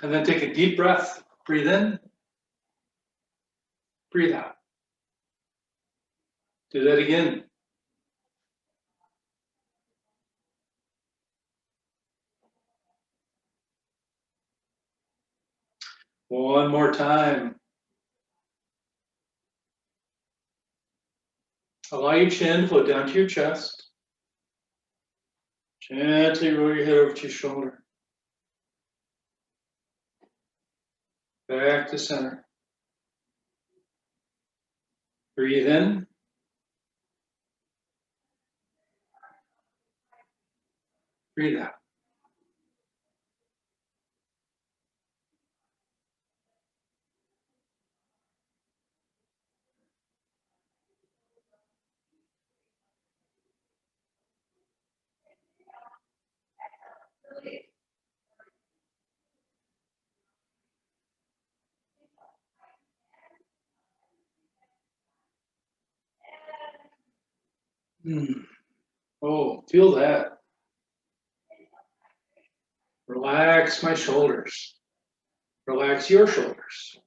And then take a deep breath. Breathe in. Breathe out. Do that again. One more time. Allow your chin to float down to your chest. Gently roll your head over to your shoulder. Back to center. Breathe in. Breathe out. Oh, feel that. Relax my shoulders. Relax your shoulders.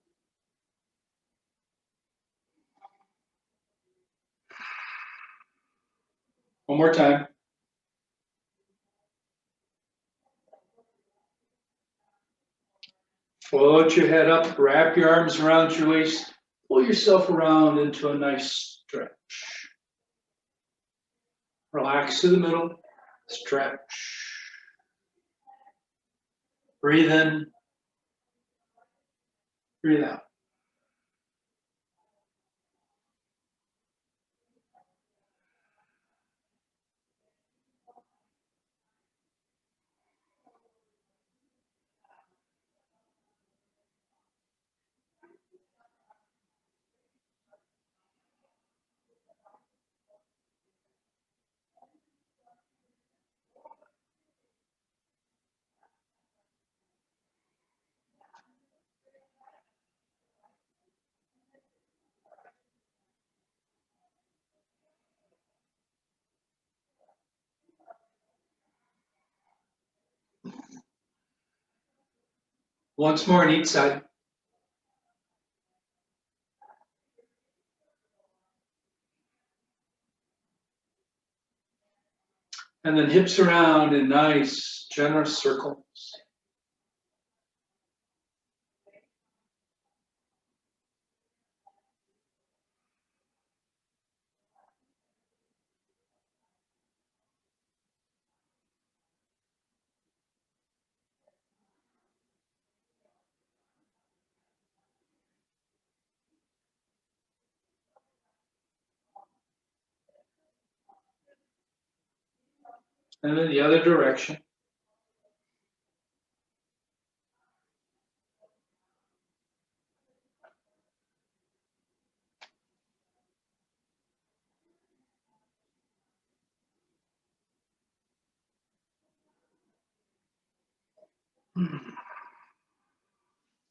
One more time. Float your head up, wrap your arms around your waist, pull yourself around into a nice stretch. Relax to the middle, stretch. Breathe in, breathe out. Once more on each side. And then hips around in nice, generous circles. And then the other direction.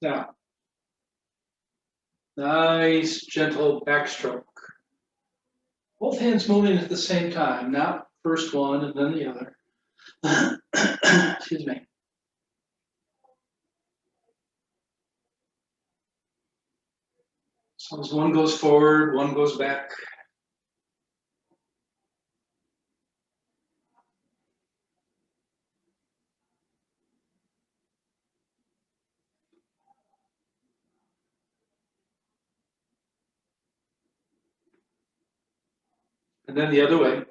Now, nice, gentle backstroke. Both hands moving at the same time, not first one and then the other. Excuse me. So as one goes forward, one goes back. And then the other way.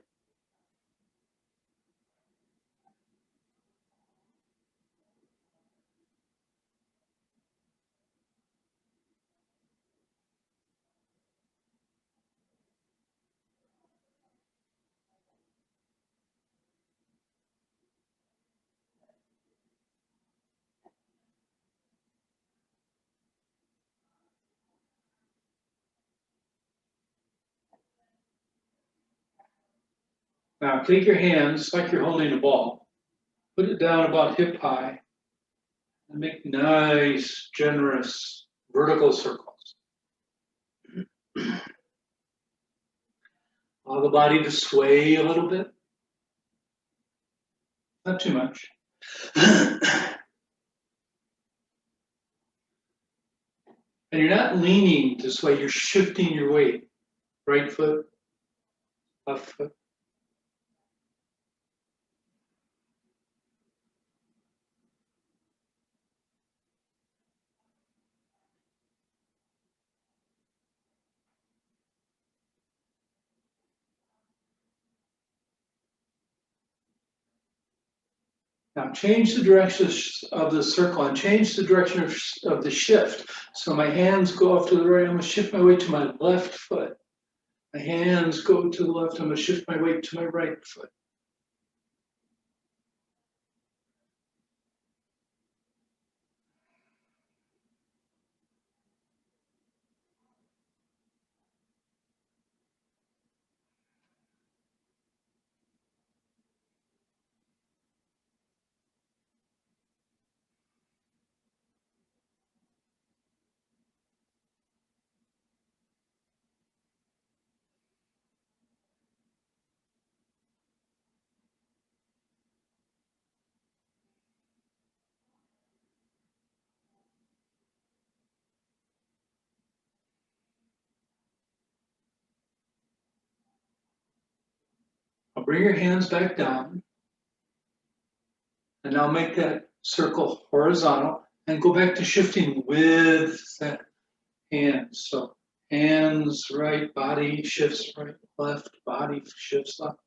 Now take your hands like you're holding a ball, put it down about hip high, and make nice, generous vertical circles. Allow the body to sway a little bit, not too much. And you're not leaning this way, you're shifting your weight. Right foot, left foot. Now change the direction of the circle and change the direction of the shift. So my hands go off to the right, I'm gonna shift my weight to my left foot. My hands go to the left, I'm gonna shift my weight to my right foot. I'll bring your hands back down, and now make that circle horizontal, and go back to shifting with that hand. So hands right, body shifts right, left, body shifts left.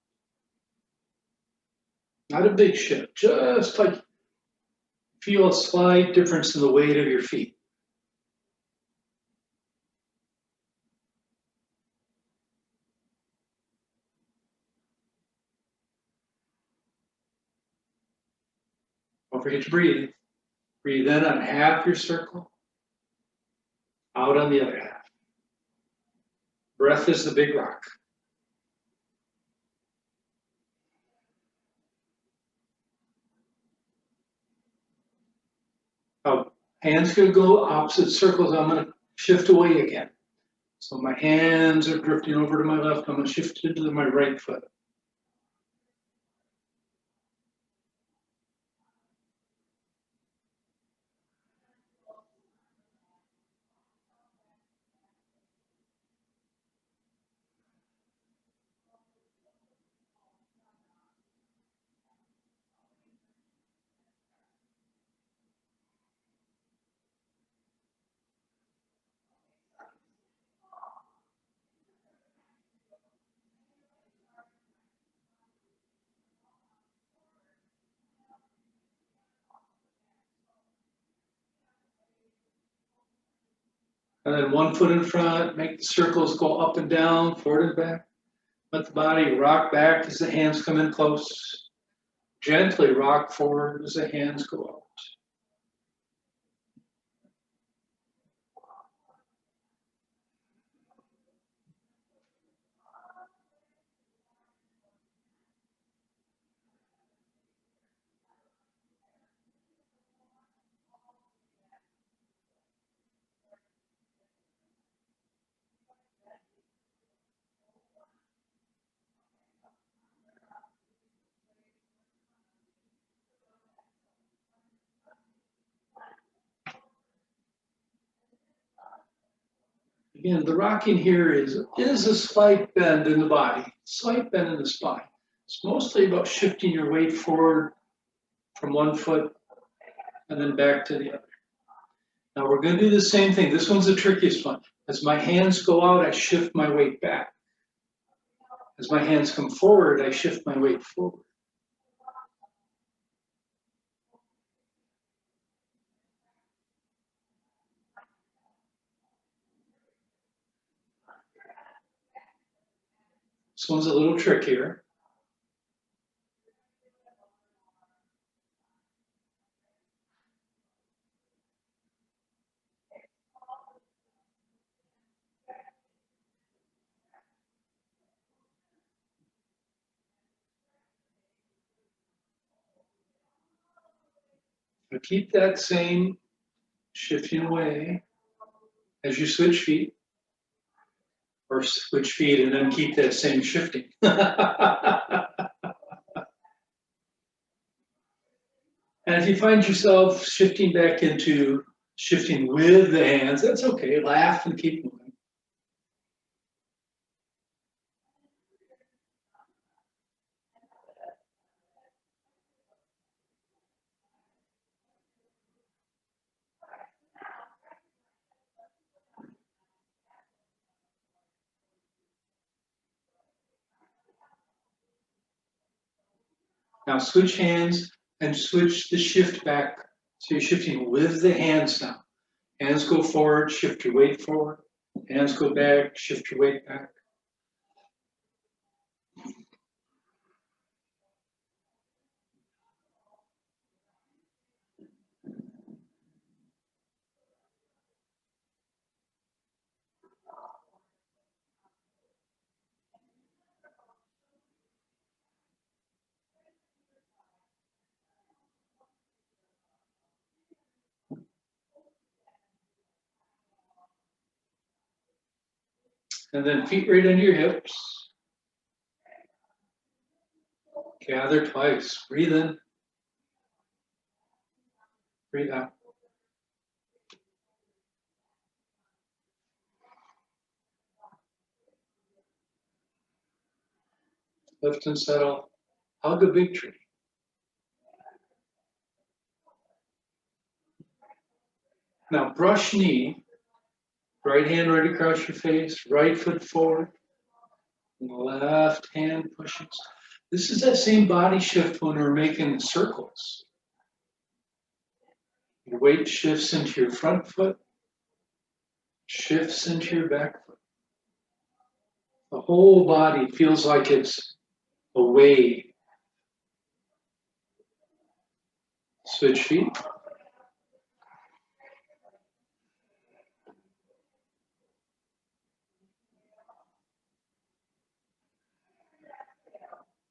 Not a big shift, just like feel a slight difference in the weight of your feet. Don't forget to breathe. Breathe in on half your circle, out on the other half. Breath is the big rock. Now, hands could go opposite circles. I'm going to shift away again. So my hands are drifting over to my left. I'm going to shift into my right foot. And then one foot in front, make the circles go up and down, forward and back. Let the body rock back as the hands come in close. Gently rock forward as the hands go out. Again, the rocking here is a slight bend in the body, slight bend in the spine. It's mostly about shifting your weight forward from one foot and then back to the other. Now we're going to do the same thing. This one's the trickiest one. As my hands go out, I shift my weight back. As my hands come forward, I shift my weight forward. This one's a little trickier. But keep that same shifting away as you switch feet, or switch feet and then keep that same shifting. And if you find yourself shifting back into Shifting with the hands, that's okay. Laugh and keep moving. Now switch hands and switch the shift back. So you're shifting with the hands now. Hands go forward, shift your weight forward. Hands go back, shift your weight back. And then feet right under your hips. Gather twice. Breathe in. Breathe out. Lift and settle. Hug a big tree. Now brush knee. Right hand right across your face. Right foot forward. Left hand pushes. This is that same body shift when we're making circles. Your weight shifts into your front foot, shifts into your back foot. The whole body feels like it's a wave. Switch feet.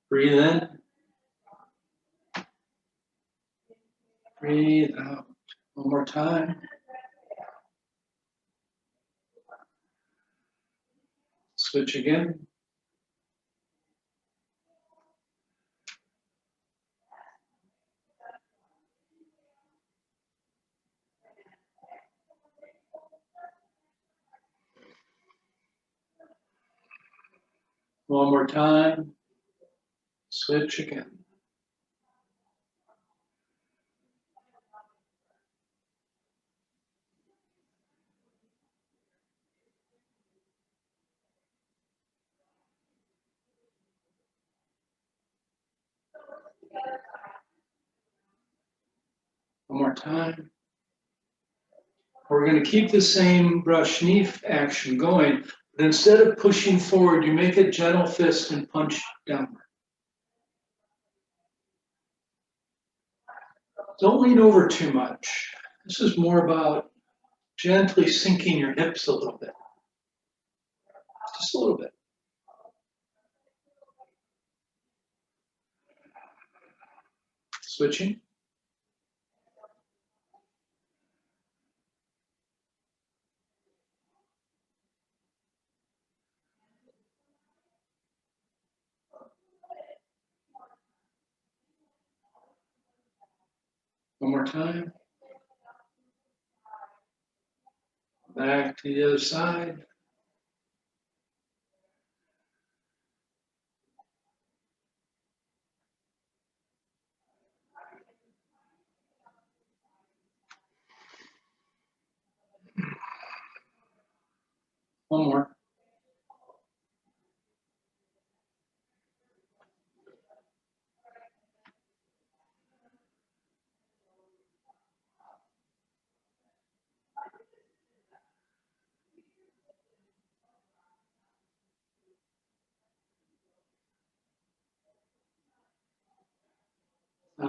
Breathe in. Breathe out. One more time. Switch again. One more time. Switch again. One more time. We're going to keep the same brush knee action going, but instead of pushing forward, you make a gentle fist and punch downward. Don't lean over too much. This is more about gently sinking your hips a little bit. Just a little bit. Switching. One more time. Back to the other side. One more.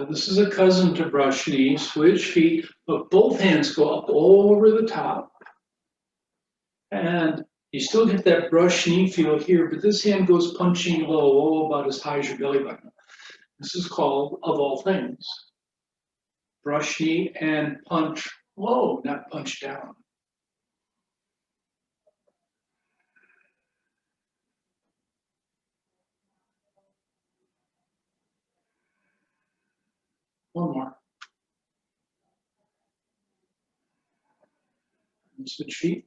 This is a cousin to brush knee. Switch feet, but both hands go up over the top. And you still get that brush knee feel here, but this hand goes punching low, about as high as your belly button. This is called, of all things, brush knee and punch low, not punch down. One more. And switch feet.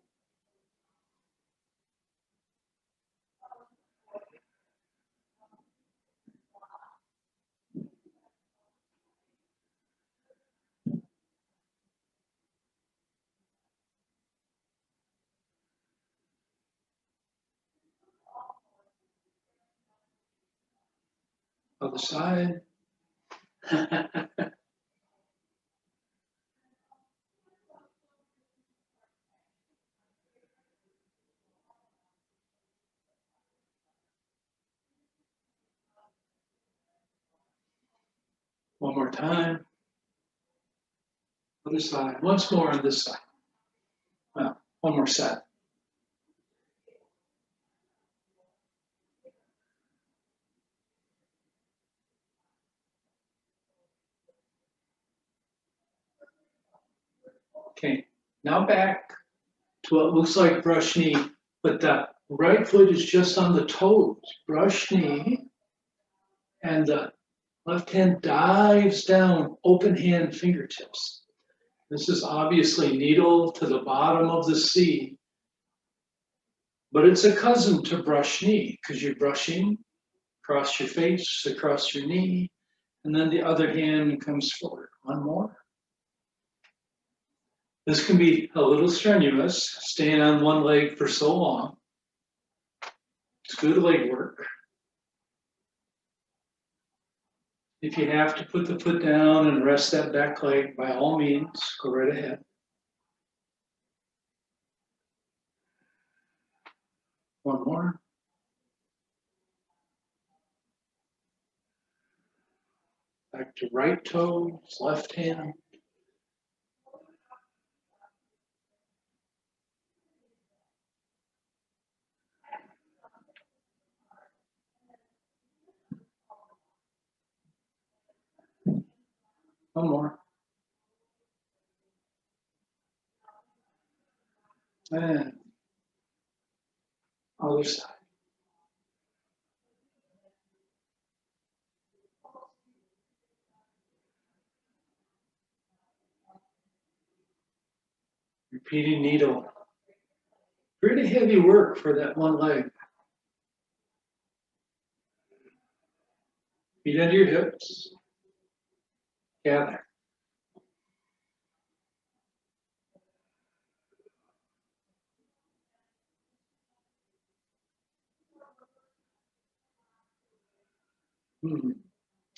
Other side. One more time. Other side. Once more on this side. One more set. Okay, now back to what looks like brush knee, but the right foot is just on the toes. Brush knee, and the left hand dives down, open hand fingertips. This is obviously needle to the bottom of the C, but it's a cousin to brush knee because you're brushing across your face, across your knee, and then the other hand comes forward. One more. This can be a little strenuous, staying on one leg for so long. It's good leg work. If you have to put the foot down and rest that back leg, by all means, go right ahead. One more. Back to right toes, left hand. One more. And other side. Repeating needle. Pretty heavy work for that one leg. Feet under your hips. Gather.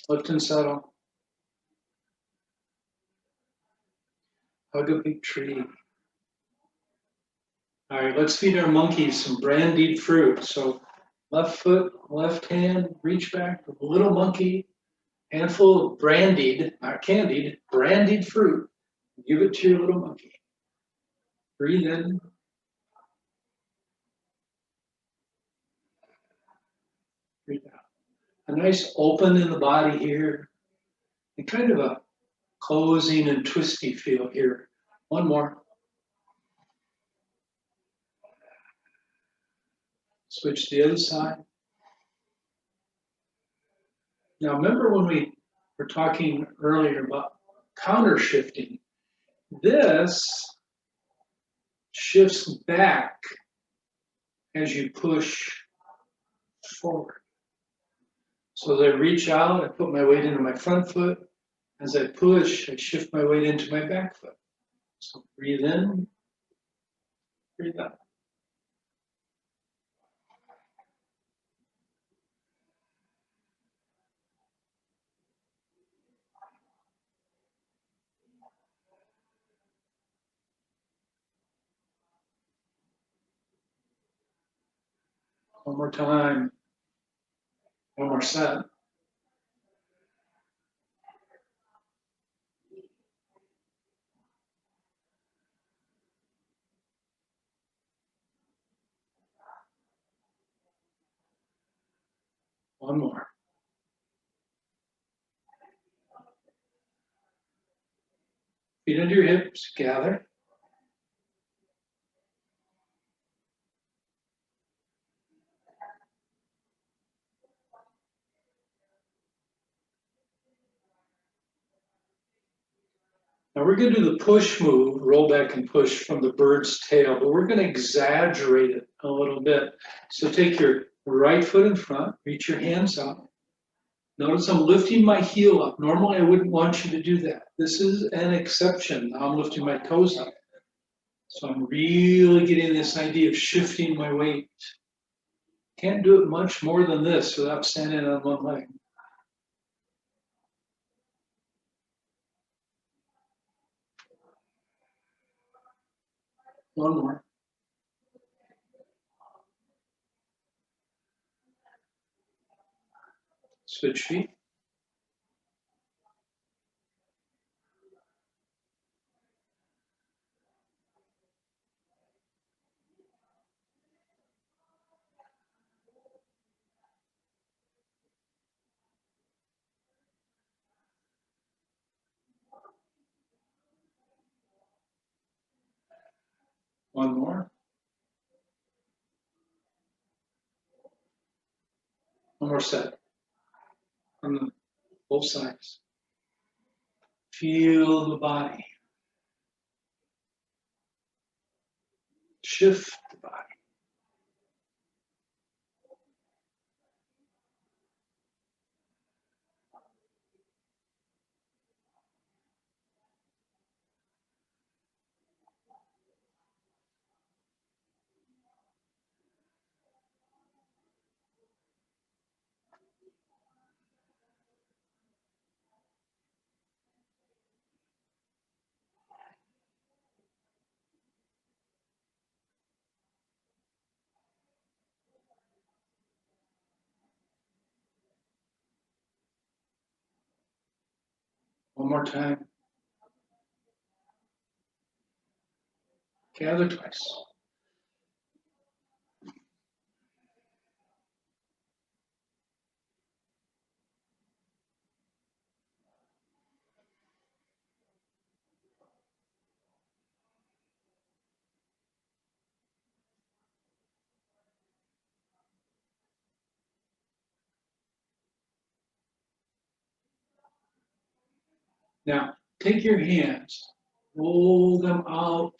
Lift and settle. Hug a big tree. All right, let's feed our monkeys some brandied fruit. So left foot, left hand, reach back, a little monkey, handful of brandied, not candied, brandied fruit. Give it to your little monkey. Breathe in. Breathe out. A nice open in the body here, and kind of a closing and twisty feel here. One more. Switch to the other side. Now remember when we were talking earlier about counter shifting, this shifts back as you push forward. So as I reach out, I put my weight into my front foot. As I push, I shift my weight into my back foot. So breathe in, breathe out. One more time. One more set. One more. Feet under your hips, gather. Now we're going to do the push move roll back and push from the bird's tail, but we're going to exaggerate it a little bit. So take your right foot in front, reach your hands up. Notice I'm lifting my heel up. Normally I wouldn't want you to do that. This is an exception. Now I'm lifting my toes up. So I'm really getting this idea of shifting my weight. Can't do it much more than this without standing on one leg. One more. Switch feet. One more. One more set. On both sides. Feel the body. Shift the body. One more time. Gather twice. Now, take your hands, roll them out,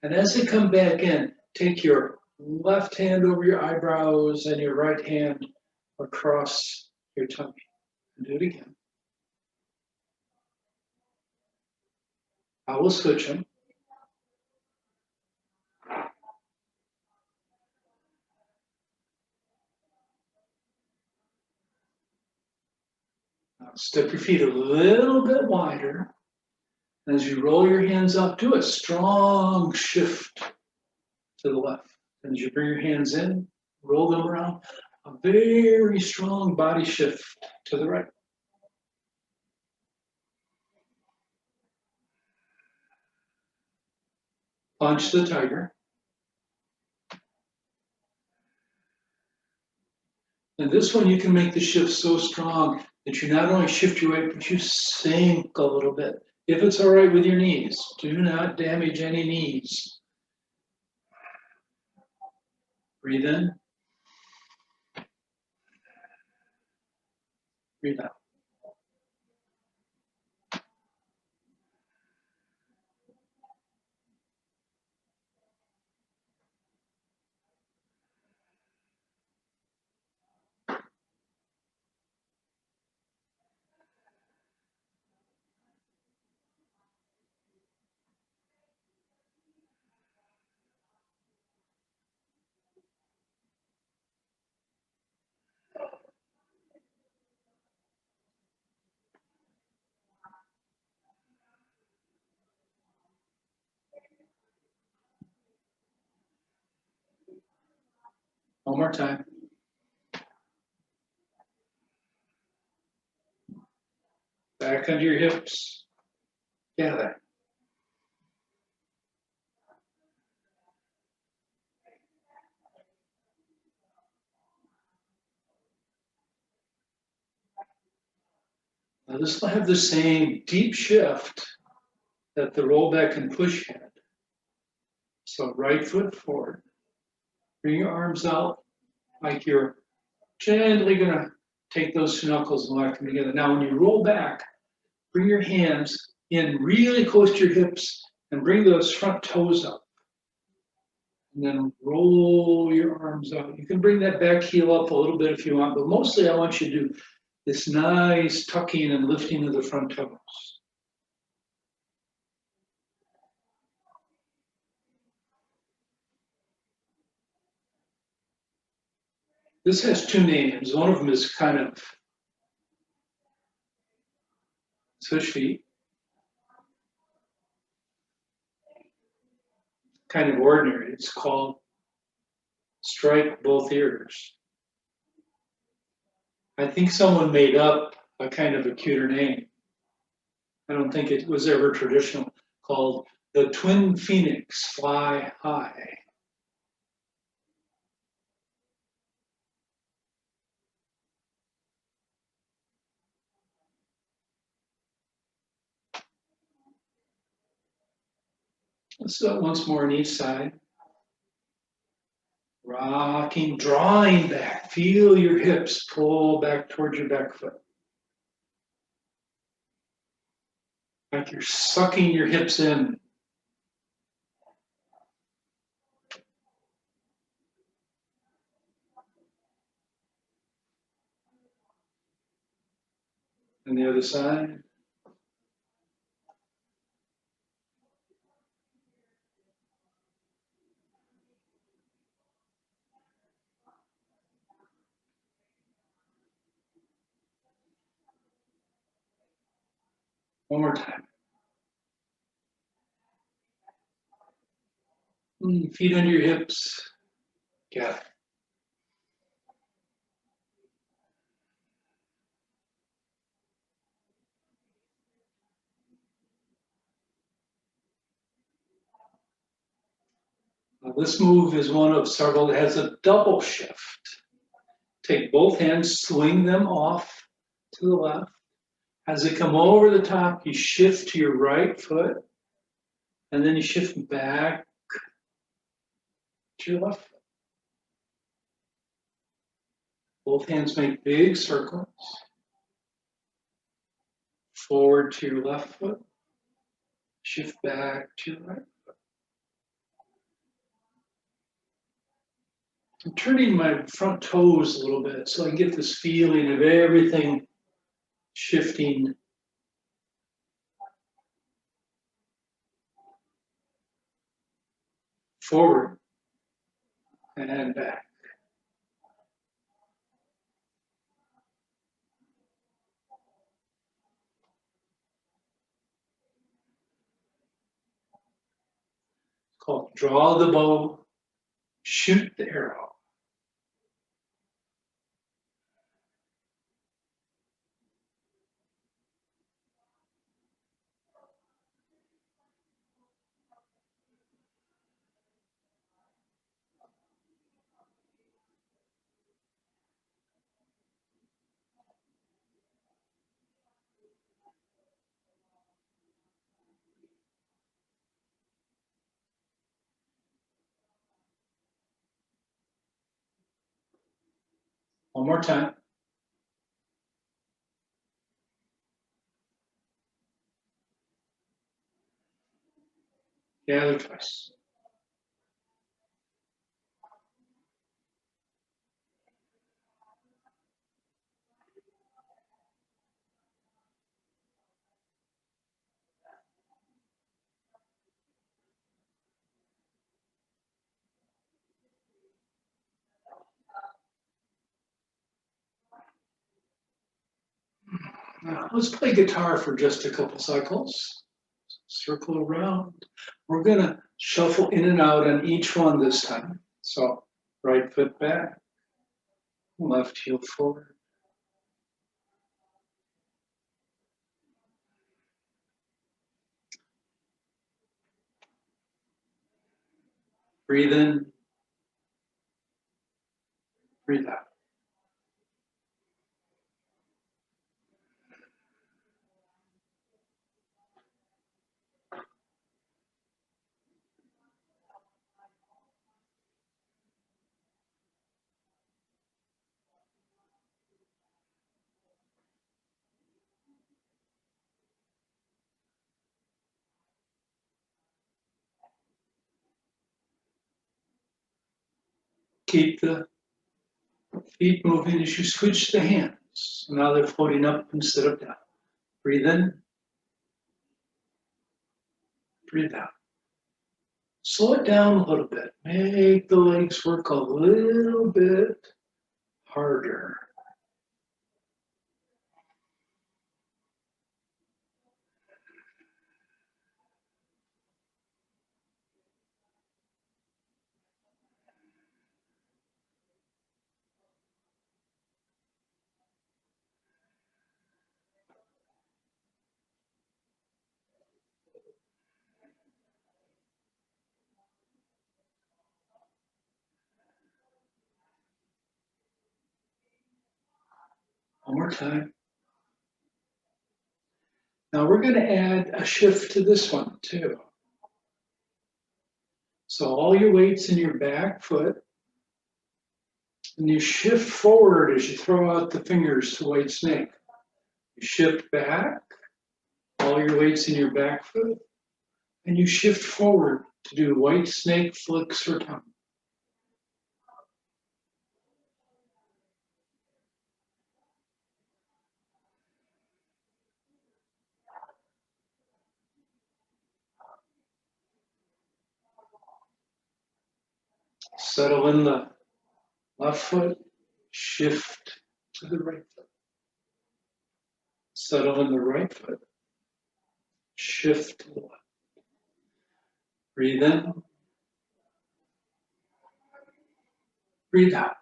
and as they come back in, take your left hand over your eyebrows and your right hand across your tummy. And do it again. I will switch them. Now step your feet a little bit wider. As you roll your hands up, do a strong shift to the left. As you bring your hands in, roll them around, a very strong body shift to the right. Punch the tiger. And this one, you can make the shift so strong that you not only shift your weight, but you sink a little bit. If it's all right with your knees, do not damage any knees. Breathe in. Breathe out. One more time. Back under your hips. Gather. Now this will have the same deep shift that the roll back and push had. So right foot forward. Bring your arms out like you're gently gonna take those two knuckles and lock them together. Now when you roll back, bring your hands in really close to your hips And bring those front toes up. And then roll your arms out. You can bring that back heel up a little bit if you want, but mostly I want you to do this nice tucking and lifting of the front toes. This has two names. One of them is kind of fish feet, kind of ordinary. It's called strike both ears. I think someone made up a kind of a cuter name. I don't think it was ever traditional, called the twin phoenix fly high. Let's do it once more on each side. Rocking, drawing back. Feel your hips pull back towards your back foot. Like you're sucking your hips in. And the other side. One more time. Feet under your hips. Got it. Now this move is one of several that has a double shift. Take both hands, swing them off to the left. As they come over the top, you shift to your right foot, and then you shift back to your left foot. Both hands make big circles. Forward to your left foot, shift back to your right foot. I'm turning my front toes a little bit so I get this feeling of everything shifting forward and back. It's called draw the bow, shoot the arrow. One more time. Gather twice. Now, let's play guitar for just a couple cycles. Circle around. We're gonna shuffle in and out on each one this time. So right foot back, left heel forward. Breathe in, breathe out. keep the feet moving as you switch the hands. So now they're floating up instead of down. Breathe in, breathe out. Slow it down a little bit. Make the legs work a little bit harder. One more time. Now we're going to add a shift to this one too. So all your weight's in your back foot, and you shift forward as you throw out the fingers to white snake. You shift back, all your weight's in your back foot, and you shift forward to do white snake flicks or tongue. Settle in the left foot, shift to the right foot. Settle in the right foot, shift to the left. Breathe in, breathe out.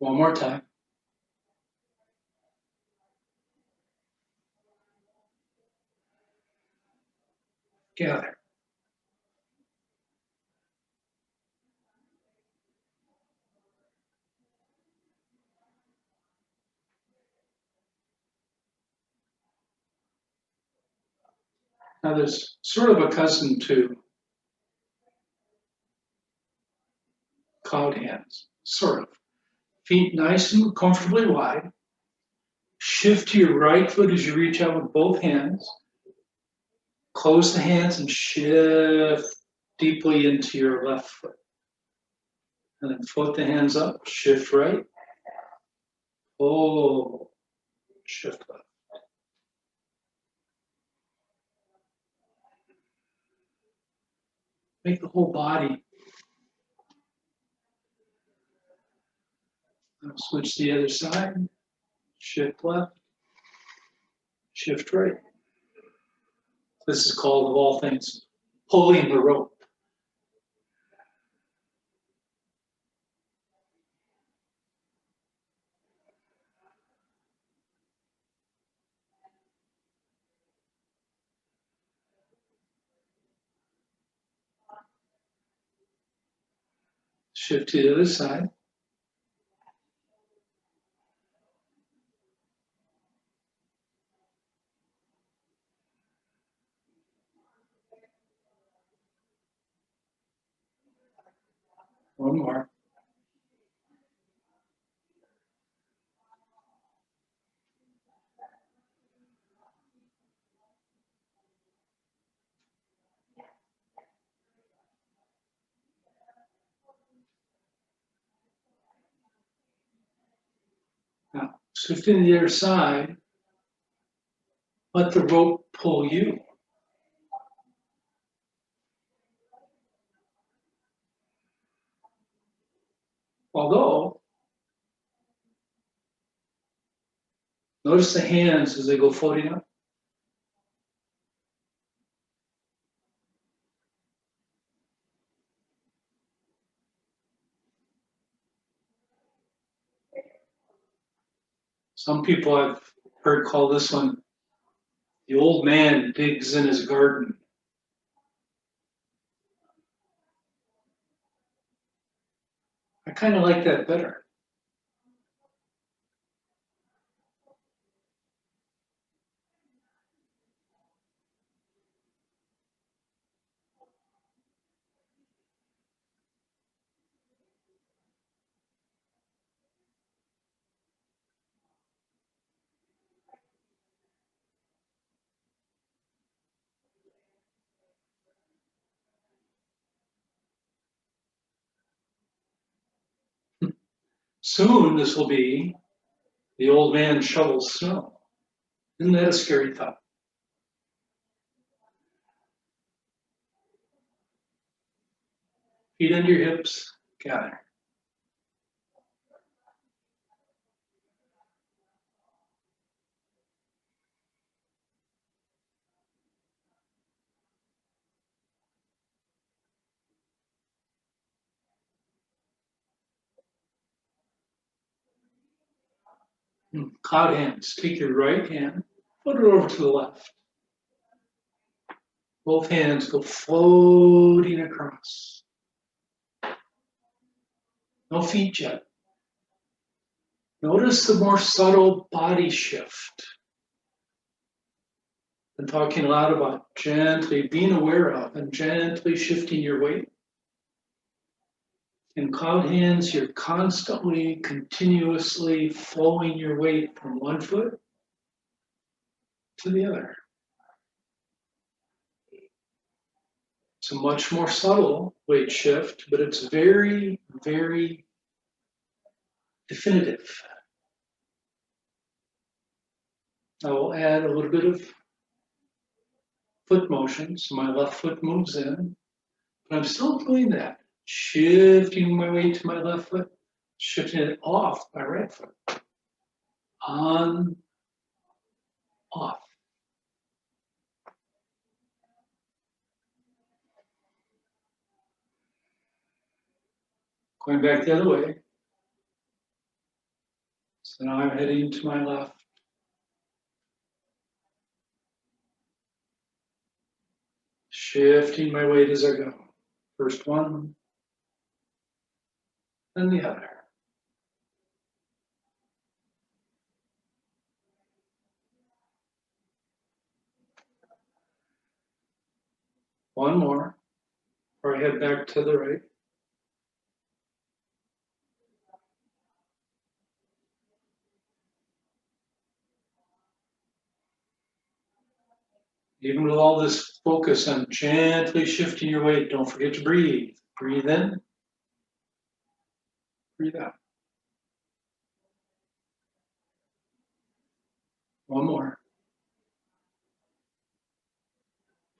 One more time. Gather. Now there's sort of a cousin to cloud hands, sort of. Feet nice and comfortably wide. Shift to your right foot as you reach out with both hands. Close the hands and shift deeply into your left foot. And then float the hands up, shift right. Pull, shift left. Make the whole body. Now switch to the other side. Shift left, shift right. This is called, of all things, pulling the rope. Shift to the other side. One more. Now, shift to the other side. Let the rope pull you. Although, notice the hands as they go floating up. Some people I've heard call this one the old man digs in his garden. I kind of like that better. Soon this will be the old man shovels snow. Isn't that a scary thought? Feet under your hips, gather. Cloud hands. Take your right hand, put it over to the left. Both hands go floating across. No feet yet. Notice the more subtle body shift. I'm talking a lot about gently being aware of and gently shifting your weight. In cloud hands, you're constantly, continuously flowing your weight from one foot to the other. It's a much more subtle weight shift, but it's very, very definitive. I will add a little bit of foot motion, so my left foot moves in, but I'm still doing that. Shifting my weight to my left foot, shifting it off my right foot. On, off. Going back the other way. So now I'm heading to my left. Shifting my weight as I go. First one, then the other. One more, or I head back to the right. Even with all this focus on gently shifting your weight, don't forget to breathe. Breathe in, breathe out. One more.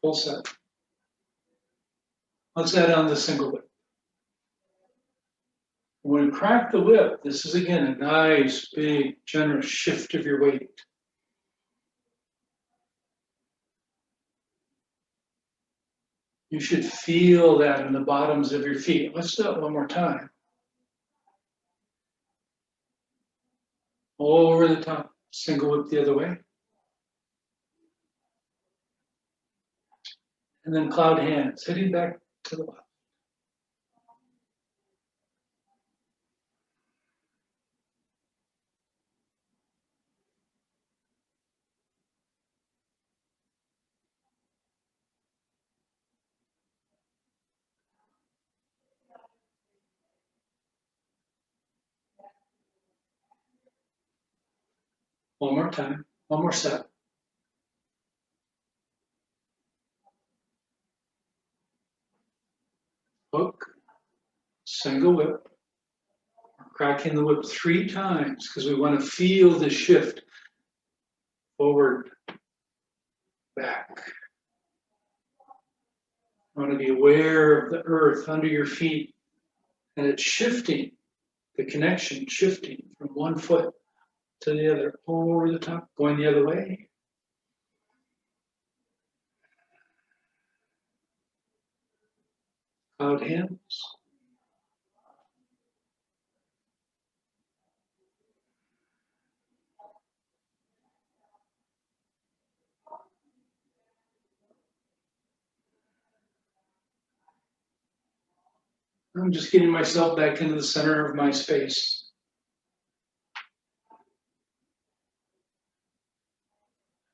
Full set. Let's add on the single whip. When you crack the whip, this is again a nice, big, generous shift of your weight. You should feel that in the bottoms of your feet. Let's do it one more time. Over the top, single whip the other way. And then cloud hands, heading back to the left. One more time, one more set. Hook, single whip. We're cracking the whip 3 times because we want to feel the shift forward, back. You want to be aware of the earth under your feet and it's shifting, the connection shifting from one foot to the other, over the top, going the other way. Cloud hands. I'm just getting myself back into the center of my space.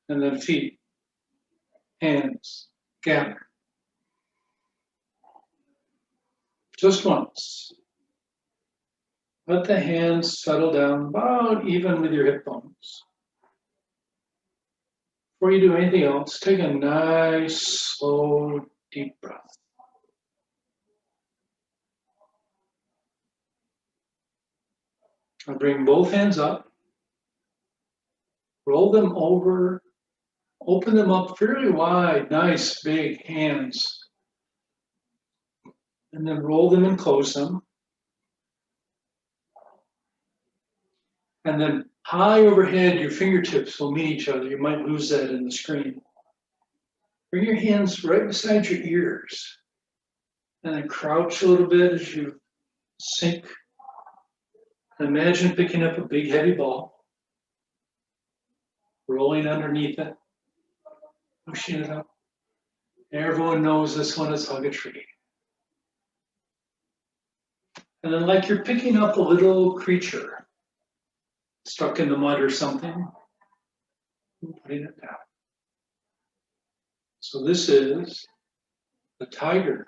And then feet, hands, gather. Just once. Let the hands settle down about even with your hip bones. Before you do anything else, take a nice, slow, deep breath. I'll bring both hands up, roll them over, open them up fairly wide, nice big hands, and then roll them and close them. And then high overhead, your fingertips will meet each other. You might lose that in the screen. Bring your hands right beside your ears, and then crouch a little bit as you sink. Imagine picking up a big heavy ball, rolling underneath it, pushing it up. Everyone knows this one is hug a tree. And then like you're picking up a little creature stuck in the mud or something, and putting it down. So this is the dragons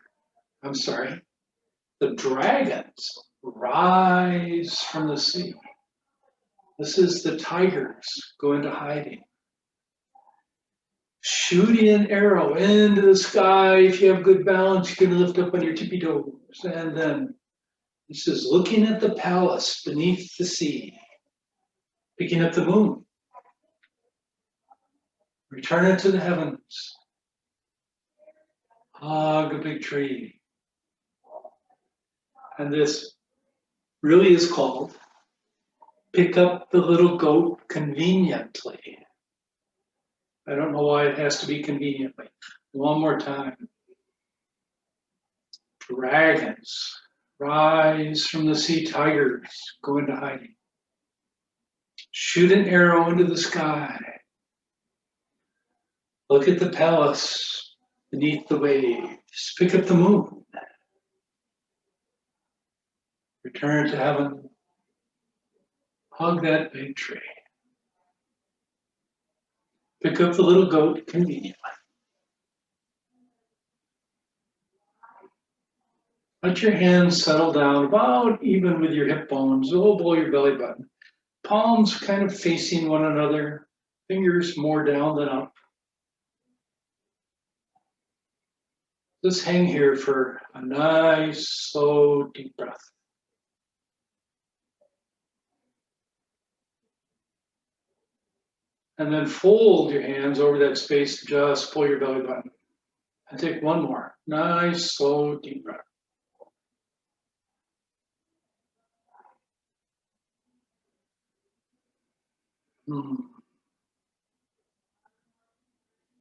rise from the sea. This is the tigers go into hiding. Shooting an arrow into the sky. If you have good balance, you can lift up on your tippy toes. And then this is looking at the palace beneath the sea, picking up the moon. Return it to the heavens. Hug a big tree. And this really is called pick up the little goat conveniently. I don't know why it has to be conveniently. One more time. Dragons rise from the sea, tigers go into hiding. Shoot an arrow into the sky. Look at the palace beneath the waves. Pick up the moon. Return to heaven. Hug that big tree. Pick up the little goat conveniently. Let your hands settle down about even with your hip bones, a little below your belly button. Palms kind of facing one another, fingers more down than up. Just hang here for a nice, slow, deep breath. And then fold your hands over that space, just pull your belly button. And take one more. Nice, slow, deep breath.